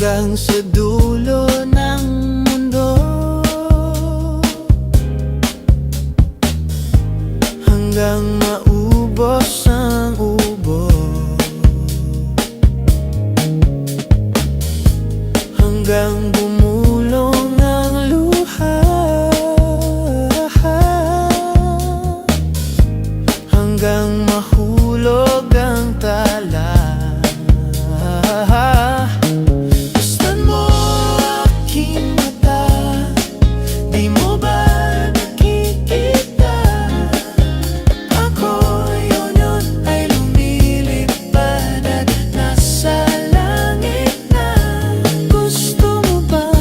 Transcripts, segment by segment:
hanggang sa dulo ng mundo, hanggang maubos ang ubo, hanggang bumulong ang luha, hanggang mahulog ang tala. Basta mo aking mata, di mo ba nakikita? Ako yun ay lumilipad at nasa langit na. Gusto mo ba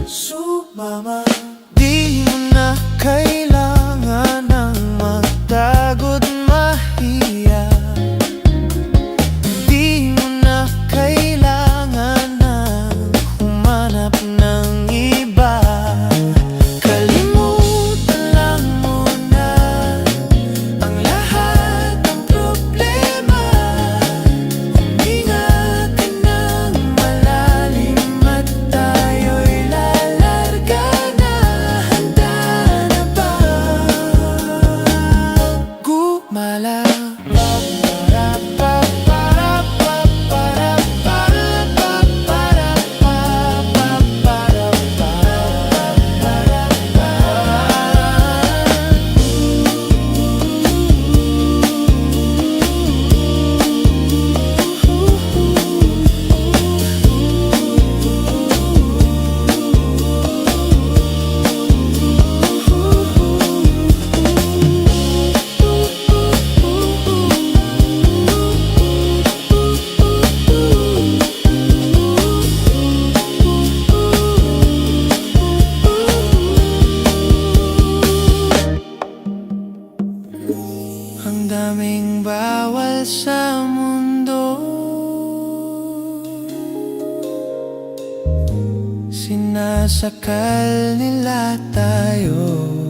sumama? Di mo na kailangan ng magtago't mahiya. Di mo na kailangan ng humanap ng iba. Kalimutan lang muna ang lahat ng problema. Huminga ka ng malalim at tayo'y lalarga na. Handa na ba gumala? Ang daming bawal sa mundo, sinasakal nila tayo.